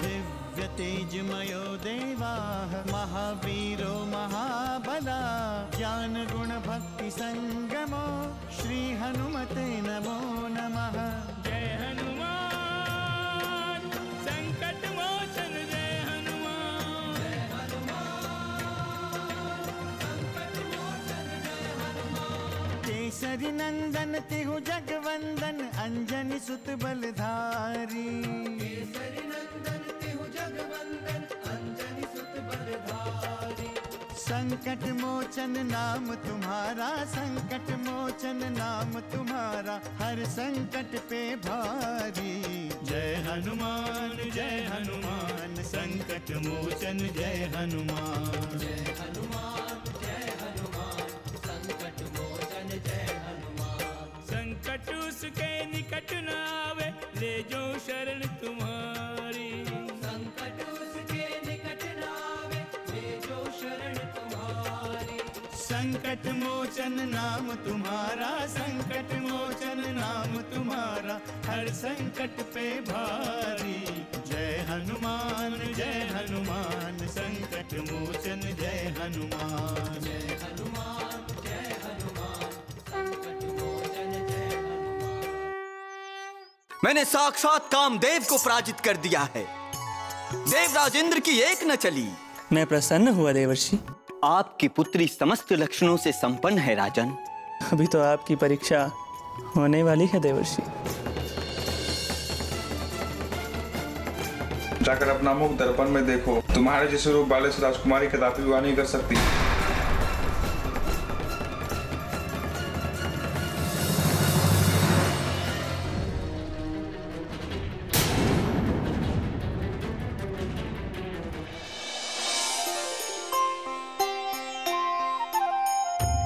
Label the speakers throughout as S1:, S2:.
S1: दिव्य तेजमयो देवाः महावीरो महाबला ज्ञान गुण भक्ति संगमो श्री हनुमते नमो नमः।
S2: जय हनुमान संकट मोचन जय हनुमान। जय हनुमान संकट मोचन जय हनुमान।
S1: केसरी नंदन तिहु जगवंदन अंजनी सुत बलधारी। केसरी नंदन तिहु जगवंदन अंजनी सुत बलधारी। संकट मोचन नाम तुम्हारा संकट मोचन नाम तुम्हारा हर संकट पे भारी। जय हनुमान संकट मोचन जय हनुमान। जय हनुमान संकट मोचन जय हनुमान।
S2: संकट उसके निकट न आवे ले जो शरण तुम्हारी।
S1: संकट उसके निकट न आवे ले जो शरण तुम्हारी। संकट मोचन नाम तुम्हारा संकट मोचन नाम तुम्हारा हर संकट पे भारी। जय हनुमान संकट मोचन जय हनुमान। जय हनुमान संकट मोचन जय हनुमान।
S3: मैंने साक्षात कामदेव को पराजित कर दिया है। देवराज इंद्र की एक न चली।
S4: मैं प्रसन्न हुआ देवर्षि।
S3: आपकी पुत्री समस्त लक्षणों से संपन्न है राजन।
S4: अभी तो आपकी परीक्षा होने वाली है देवर्षि।
S5: जाकर अपना मुख दर्पण में देखो, तुम्हारे जैसे रूप वाले से राजकुमारी कदापि विवाह नहीं कर सकती।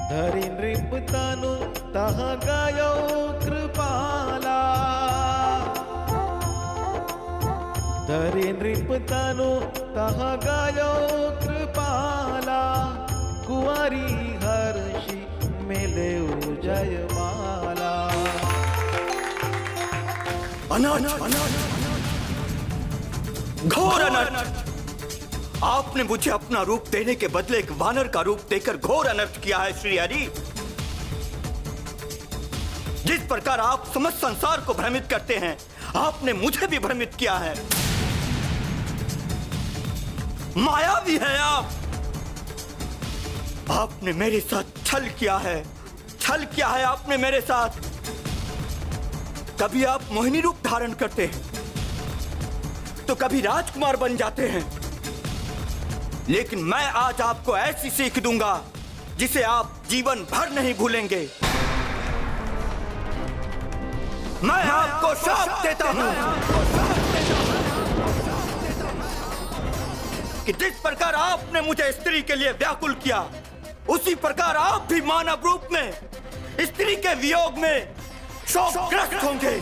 S6: धरि नृपतनु तह गयो कृपाला। धरि नृपतनु तह गयो कृपाला। कुंवारी हर्षि मिलेउ जयमाला।
S3: अनर्थ, घोर अनर्थ। आपने मुझे अपना रूप देने के बदले एक वानर का रूप देकर घोर अनर्थ किया है श्री हरि। जिस प्रकार आप समस्त संसार को भ्रमित करते हैं, आपने मुझे भी भ्रमित किया है। मायावी है आप। आपने मेरे साथ छल किया है, छल किया है आपने मेरे साथ। कभी आप मोहिनी रूप धारण करते हैं तो कभी राजकुमार बन जाते हैं, लेकिन मैं आज आपको ऐसी सीख दूंगा जिसे आप जीवन भर नहीं भूलेंगे। मैं आपको श्राप देता हूं कि जिस प्रकार आपने मुझे स्त्री के लिए व्याकुल किया, उसी प्रकार आप भी मानव रूप में स्त्री के वियोग में शोकग्रस्त होंगे।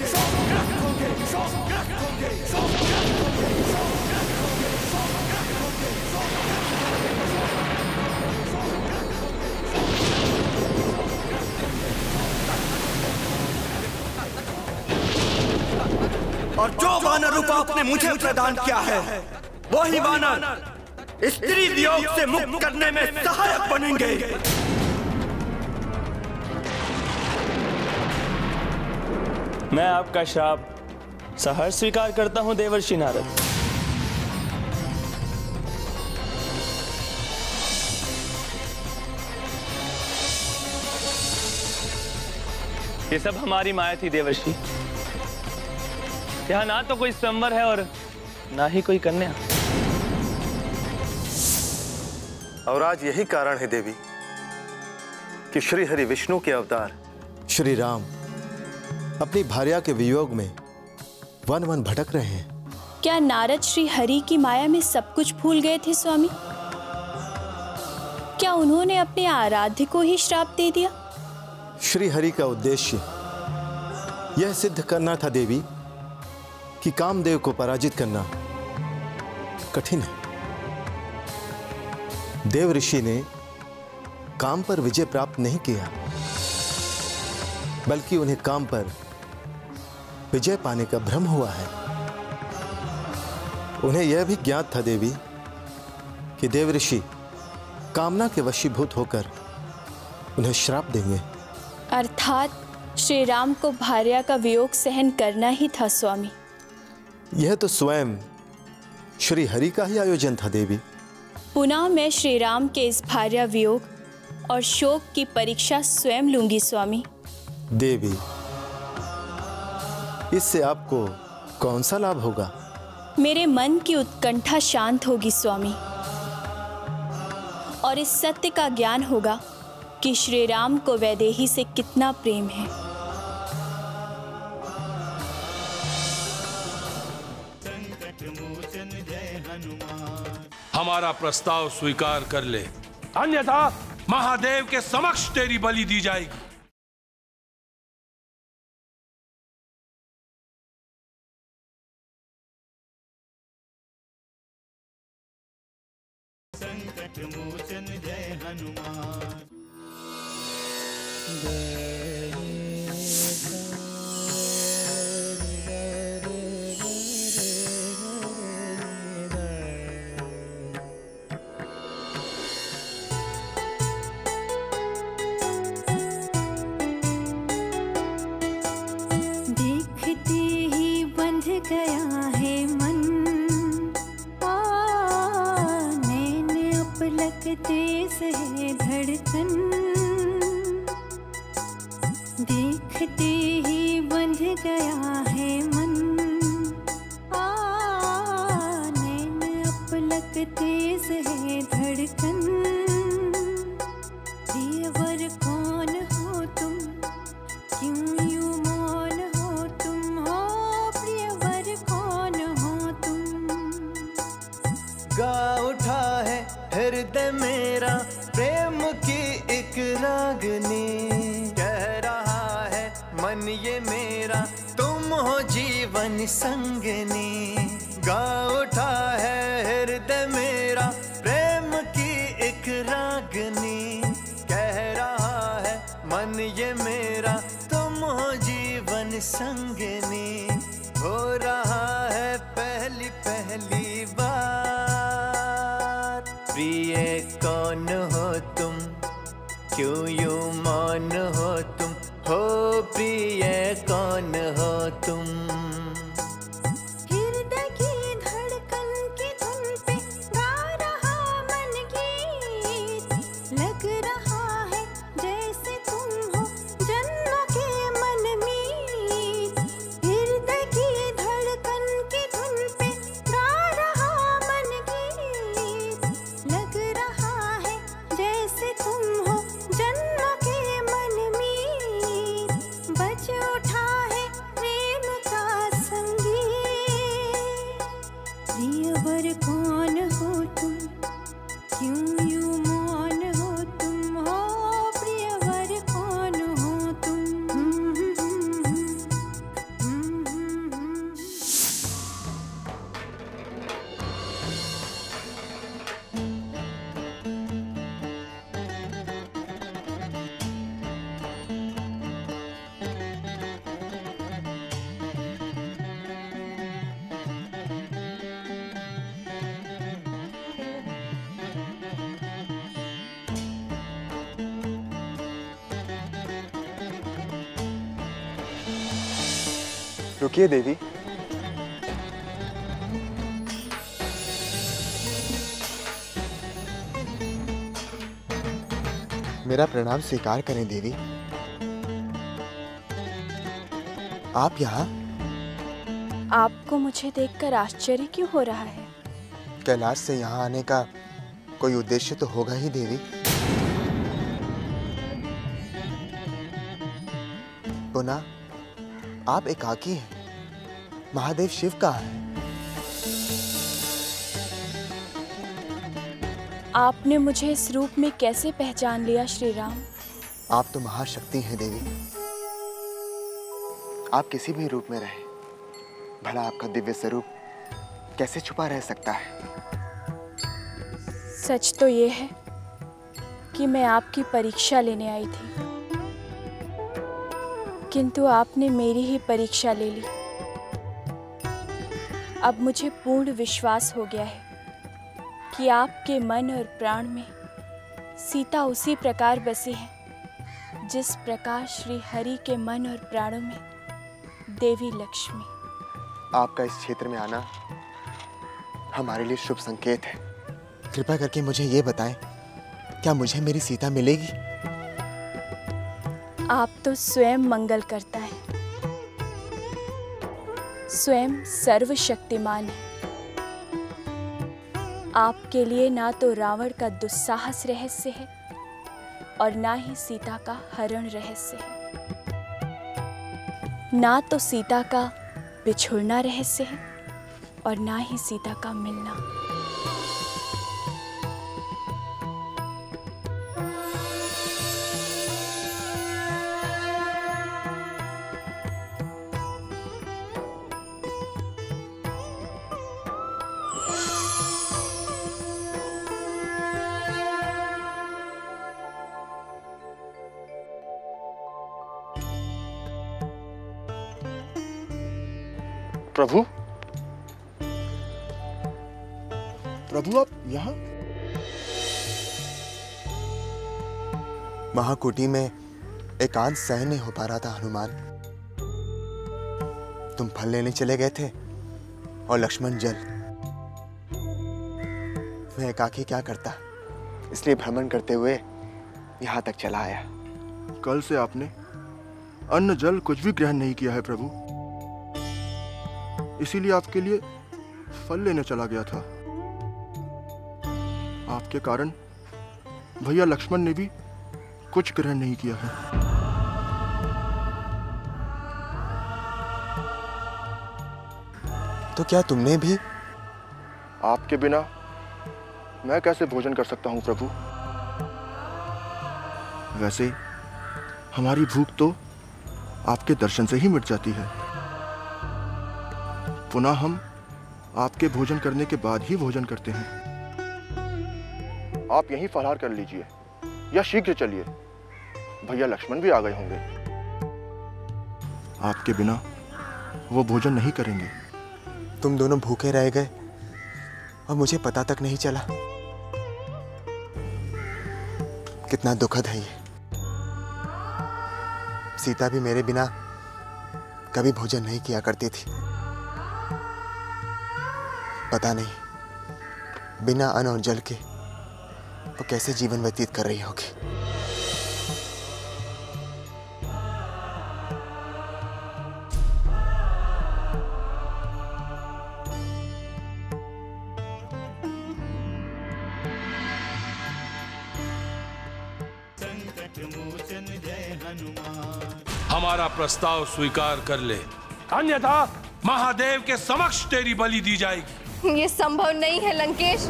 S3: और जो वानर रूप आपने मुझे प्रदान किया है, वही वानर स्त्री वियोग से मुक्त करने में सहायक बनेंगे।
S4: मैं आपका श्राप सहर्ष स्वीकार करता हूं देवर्षि नारद। ये सब हमारी माया थी देवर्षि। यहाँ ना तो कोई संवर है और ना ही कोई कन्या।
S7: और आज यही कारण है देवी कि श्री हरि विष्णु के अवतार श्री राम अपनी भार्या के वियोग में वन वन भटक रहे हैं।
S8: क्या नारद श्री हरि की माया में सब कुछ भूल गए थे स्वामी? क्या उन्होंने अपने आराध्य को ही श्राप दे दिया?
S7: श्री हरि का उद्देश्य यह सिद्ध करना था देवी कि कामदेव को पराजित करना कठिन है। देव ऋषि ने काम पर विजय प्राप्त नहीं किया, बल्कि उन्हें काम पर विजय पाने का भ्रम हुआ है। उन्हें यह भी ज्ञात था देवी कि देव ऋषि कामना के वशीभूत होकर उन्हें श्राप देंगे।
S8: अर्थात श्री राम को भार्या का वियोग सहन करना ही था स्वामी।
S7: यह तो स्वयं श्री हरि का ही आयोजन था देवी।
S8: पुनः मैं श्री राम के इस भार्या वियोग और शोक की परीक्षा स्वयं लूंगी स्वामी।
S7: देवी, इससे आपको कौन सा लाभ होगा?
S8: मेरे मन की उत्कंठा शांत होगी स्वामी, और इस सत्य का ज्ञान होगा कि श्री राम को वैदेही से कितना प्रेम है।
S9: हमारा प्रस्ताव स्वीकार कर ले, अन्यथा महादेव के समक्ष तेरी बलि दी जाएगी।
S1: संकट मोचन जय हनुमान।
S10: देखते ही बंध गया है मन, नैन अपलकते से धड़कन। देखते ही बंध गया है मन, नैन अपलकते से धड़कन। प्रियवर कौन हो तुम, क्यों यूं मौन हो तुम, हो प्रियवर कौन हो तुम।
S6: गा उठा है हृदय मेरा प्रेम की एक रागनी, कह रहा है मन ये मेरा तुम हो जीवन संगनी। गा उठा है हृदय मेरा प्रेम की एक रागनी, कह रहा है मन ये मेरा तुम हो जीवन संगनी। हो रहा है पहली पहली बार, प्रिय कौन हो तुम, क्यों यूं मौन हो तुम, हो प्रिय कौन हो तुम।
S10: हृदय की धड़कन की धुन पे गा रहा मन गीत, लग रहा है जैसे तुम हो जन्मों के मनमीत। हृदय की धड़कन की धुन पे गा रहा मन गीत, लग रहा है जैसे तुम हो जन्मों के मनमीत। बज उठा है प्रेम का संगीत। प्रियवर कौन हो तुम, क्यों यूं मौन हो तुम, हो प्रियवर कौन हो तुम।
S11: रुकिए देवी, मेरा प्रणाम स्वीकार करें देवी। आप यहाँ?
S8: आपको मुझे देखकर आश्चर्य क्यों हो रहा है?
S11: कैलाश से यहाँ आने का कोई उद्देश्य तो होगा ही देवी। पुनः आप एकाकी हैं, महादेव शिव कहाँ है?
S8: आपने मुझे इस रूप में कैसे पहचान लिया श्री राम?
S11: आप तो महाशक्ति हैं देवी। आप किसी भी रूप में रहे, भला आपका दिव्य स्वरूप कैसे छुपा रह सकता है?
S8: सच तो ये है कि मैं आपकी परीक्षा लेने आई थी, किंतु आपने मेरी ही परीक्षा ले ली। अब मुझे पूर्ण विश्वास हो गया है कि आपके मन और प्राण में सीता उसी प्रकार बसी है जिस प्रकार श्री हरि के मन और प्राणों में देवी लक्ष्मी।
S11: आपका इस क्षेत्र में आना हमारे लिए शुभ संकेत है। कृपा करके मुझे ये बताएं, क्या मुझे मेरी सीता मिलेगी?
S8: आप तो स्वयं मंगल करता है, स्वयं सर्वशक्तिमान है। आपके लिए ना तो रावण का दुस्साहस रहस्य है और ना ही सीता का हरण रहस्य है, ना तो सीता का बिछुड़ना रहस्य है और ना ही सीता का मिलना।
S11: प्रभु, प्रभु आप यहाँ? महाकुटी में एकांत सहन नहीं हो पा रहा था हनुमान। तुम फल लेने चले गए थे और लक्ष्मण जल। मैं एकाकी क्या करता, इसलिए भ्रमण करते हुए यहाँ तक चला आया।
S12: कल से आपने अन्न जल कुछ भी ग्रहण नहीं किया है प्रभु, इसीलिए आपके लिए फल लेने चला गया था। आपके कारण भैया लक्ष्मण ने भी कुछ ग्रहण नहीं किया है।
S11: तो क्या तुमने भी?
S12: आपके बिना मैं कैसे भोजन कर सकता हूं प्रभु? वैसे हमारी भूख तो आपके दर्शन से ही मिट जाती है। पुनः हम आपके भोजन करने के बाद ही भोजन करते हैं। आप यहीं फलाहार कर लीजिए या शीघ्र चलिए, भैया लक्ष्मण भी आ गए होंगे। आपके बिना वो भोजन नहीं करेंगे।
S11: तुम दोनों भूखे रह गए और मुझे पता तक नहीं चला। कितना दुखद है ये। सीता भी मेरे बिना कभी भोजन नहीं किया करती थी। पता नहीं बिना अन्न और जल के वो कैसे जीवन व्यतीत कर रही होगी।
S9: हमारा प्रस्ताव स्वीकार कर ले, अन्यथा महादेव के समक्ष तेरी बलि दी जाएगी।
S13: ये संभव नहीं है लंकेश,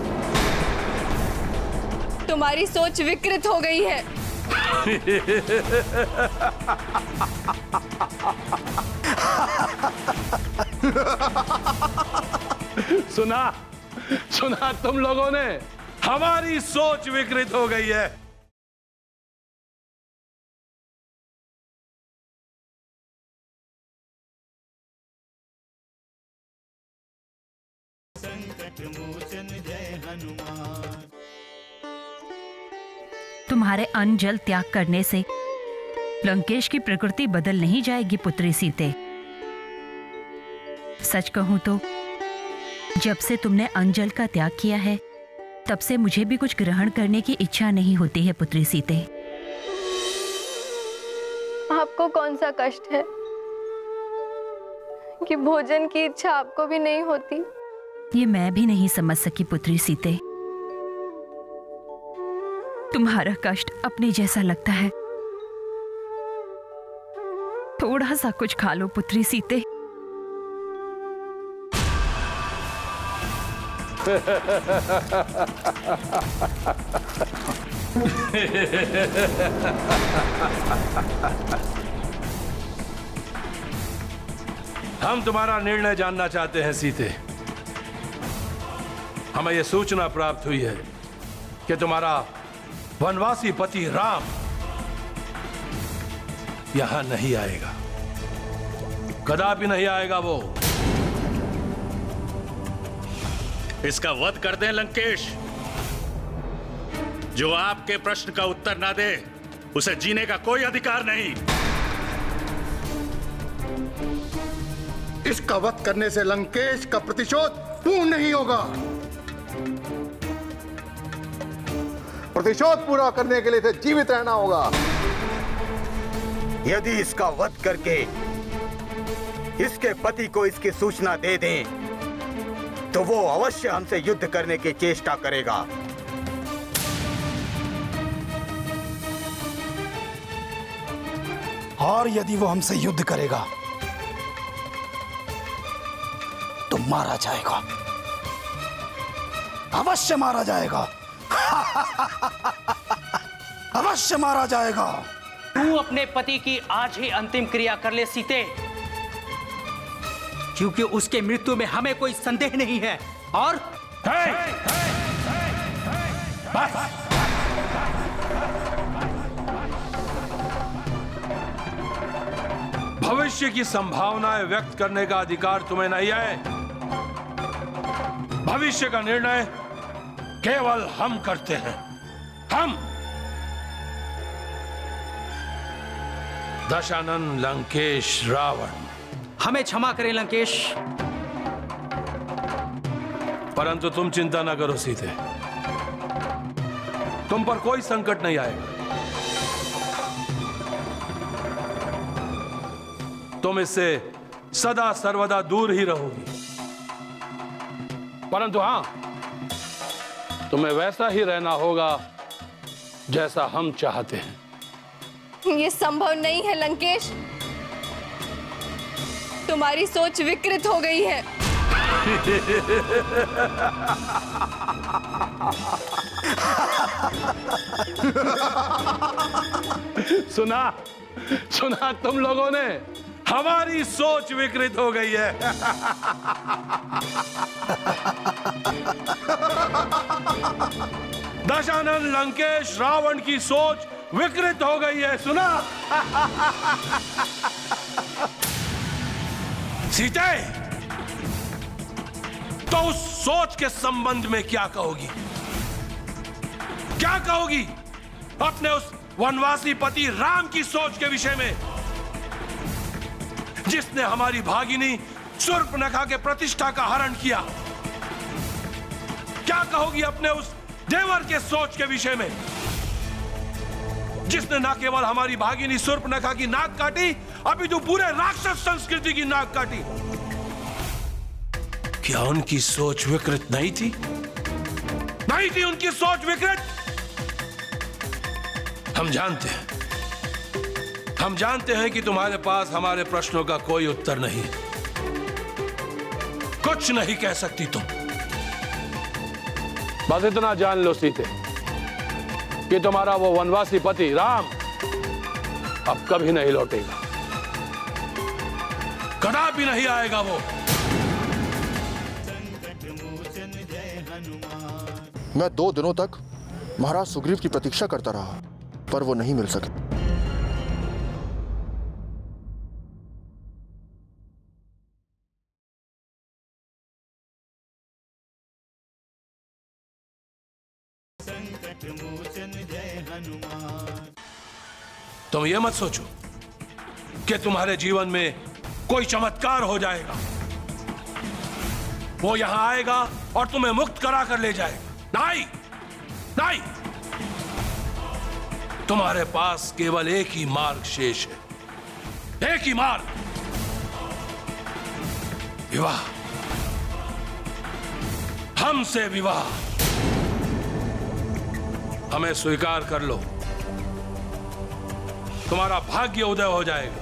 S13: तुम्हारी सोच विकृत हो गई है।
S9: सुना तुम लोगों ने, हमारी सोच विकृत हो गई है।
S1: संकट मोचन जय हनुमान।
S14: तुम्हारे अन्न जल त्याग करने से लंकेश की प्रकृति बदल नहीं जाएगी पुत्री सीते। सच कहूं तो जब से तुमने अन्न जल का त्याग किया है तब से मुझे भी कुछ ग्रहण करने की इच्छा नहीं होती है पुत्री सीते।
S13: आपको कौन सा कष्ट है कि भोजन की इच्छा आपको भी नहीं होती?
S14: ये मैं भी नहीं समझ सकी पुत्री सीते। तुम्हारा कष्ट अपने जैसा लगता है। थोड़ा सा कुछ खा लो पुत्री सीते।
S9: हम तुम्हारा निर्णय जानना चाहते हैं सीते। हमें यह सूचना प्राप्त हुई है कि तुम्हारा वनवासी पति राम यहां नहीं आएगा, कदापि नहीं आएगा। वो
S15: इसका वध कर दें लंकेश। जो आपके प्रश्न का उत्तर ना दे उसे जीने का कोई अधिकार नहीं।
S16: इसका वध करने से लंकेश का प्रतिशोध पूर्ण नहीं होगा।
S12: प्रतिशोध पूरा करने के लिए इसे जीवित रहना होगा।
S3: यदि इसका वध करके इसके पति को इसकी सूचना दे दें तो वो अवश्य हमसे युद्ध करने की चेष्टा करेगा।
S17: और यदि वो हमसे युद्ध करेगा तो मारा जाएगा, अवश्य मारा जाएगा। अवश्य मारा जाएगा।
S18: तू अपने पति की आज ही अंतिम क्रिया कर ले सीते, क्योंकि उसके मृत्यु में हमें कोई संदेह नहीं है। और
S9: भविष्य की संभावनाएं व्यक्त करने का अधिकार तुम्हें नहीं है। भविष्य का निर्णय केवल हम करते हैं। हम दशानन, लंकेश, रावण।
S18: हमें क्षमा करें लंकेश।
S9: परंतु तुम चिंता न करो सीते, तुम पर कोई संकट नहीं आएगा। तुम इससे सदा सर्वदा दूर ही रहोगी। परंतु हां, तुम्हें वैसा ही रहना होगा जैसा हम चाहते हैं।
S13: ये संभव नहीं है लंकेश, तुम्हारी सोच विकृत हो गई है।
S9: सुना तुम लोगों ने, हमारी सोच विकृत हो गई है। दशानन, लंकेश, रावण की सोच विकृत हो गई है। सुना? सीते, तो उस सोच के संबंध में क्या कहोगी? क्या कहोगी अपने उस वनवासी पति राम की सोच के विषय में, जिसने हमारी भागिनी शूर्पणखा के प्रतिष्ठा का हरण किया? क्या कहोगी अपने उस देवर के सोच के विषय में, जिसने न केवल हमारी भागिनी शूर्पणखा की नाक काटी, अभी तो पूरे राक्षस संस्कृति की नाक काटी? क्या उनकी सोच विकृत नहीं थी? नहीं थी उनकी सोच विकृत? हम जानते हैं कि तुम्हारे पास हमारे प्रश्नों का कोई उत्तर नहीं। कुछ नहीं कह सकती तुम। बस इतना जान लो सीते कि तुम्हारा वो वनवासी पति राम अब कभी नहीं लौटेगा, कदापि नहीं आएगा वो।
S12: मैं 2 दिनों तक महाराज सुग्रीव की प्रतीक्षा करता रहा, पर वो नहीं मिल सके।
S9: तुम ये मत सोचो कि तुम्हारे जीवन में कोई चमत्कार हो जाएगा। वो यहां आएगा और तुम्हें मुक्त करा कर ले जाएगा। नहीं, नहीं। तुम्हारे पास केवल एक ही मार्ग शेष है, एक ही मार्ग, विवाह। हमसे विवाह। हमें स्वीकार कर लो, तुम्हारा भाग्य उदय हो जाएगा।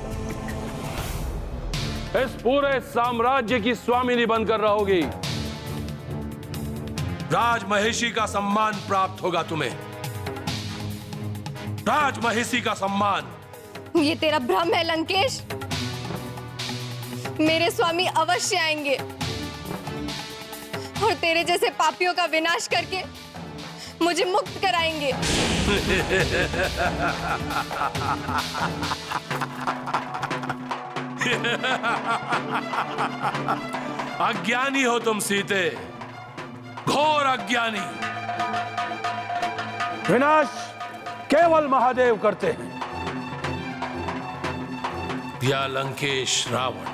S9: इस पूरे साम्राज्य की स्वामिनी बनकर रहोगी। राजमहेशी का सम्मान प्राप्त होगा तुम्हें, राजमहेशी का सम्मान।
S13: ये तेरा भ्रम है लंकेश। मेरे स्वामी अवश्य आएंगे और तेरे जैसे पापियों का विनाश करके मुझे मुक्त कराएंगे।
S9: अज्ञानी हो तुम सीते, घोर अज्ञानी। विनाश केवल महादेव करते हैं। या लंकेश रावण,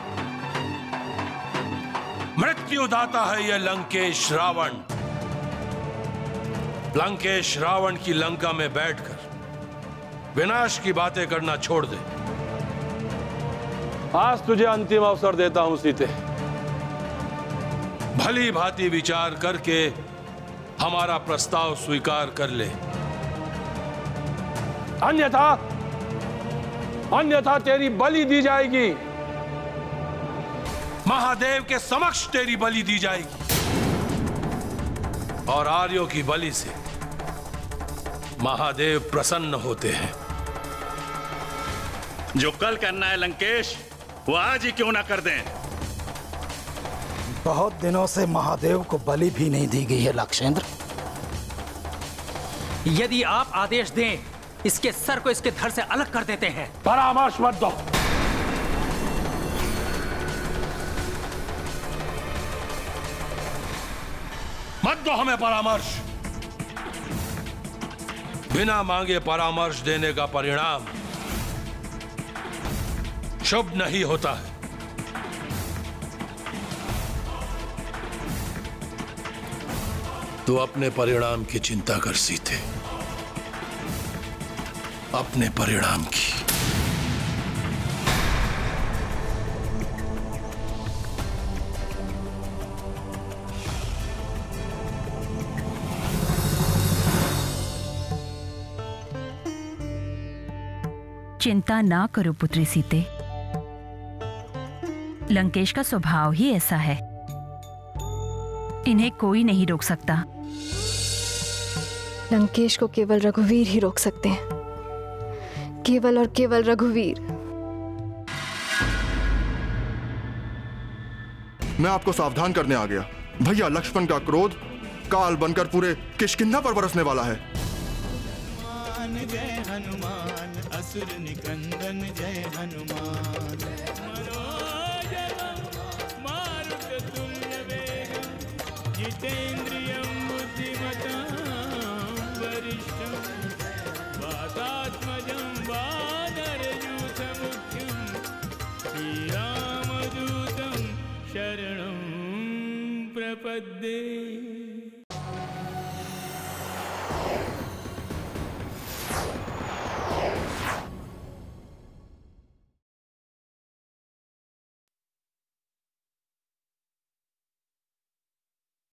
S9: मृत्युदाता है यह लंकेश रावण। लंकेश रावण की लंका में बैठकर विनाश की बातें करना छोड़ दे। आज तुझे अंतिम अवसर देता हूं सीते। भली भांति विचार करके हमारा प्रस्ताव स्वीकार कर ले, अन्यथा तेरी बलि दी जाएगी। महादेव के समक्ष तेरी बलि दी जाएगी और आर्यों की बलि से महादेव प्रसन्न होते हैं।
S15: जो कल करना है लंकेश, वो आज ही क्यों ना कर दें।
S17: बहुत दिनों से महादेव को बलि भी नहीं दी गई है लक्षेंद्र।
S18: यदि आप आदेश दें, इसके सर को इसके धड़ से अलग कर देते हैं।
S9: परामर्श मत दो। मत दो हमें परामर्श। बिना मांगे परामर्श देने का परिणाम शुभ नहीं होता है। तो अपने परिणाम की चिंता कर सीते, अपने परिणाम की।
S14: चिंता ना करो पुत्री सीते, लंकेश का स्वभाव ही ऐसा है, इन्हें कोई नहीं रोक सकता।
S13: लंकेश को केवल रघुवीर ही रोक सकते हैं, केवल और केवल रघुवीर।
S12: मैं आपको सावधान करने आ गया। भैया लक्ष्मण का क्रोध काल बनकर पूरे किष्किंधा पर बरसने वाला है।
S2: जय हनुमान, असुर निकंदन जय हनुमान। जितेन्द्रियं बुद्धिमतां वरिष्ठं, वातात्मजं वानरयूथमुख्यं, श्रीरामदूतं शरणं प्रपद्ये।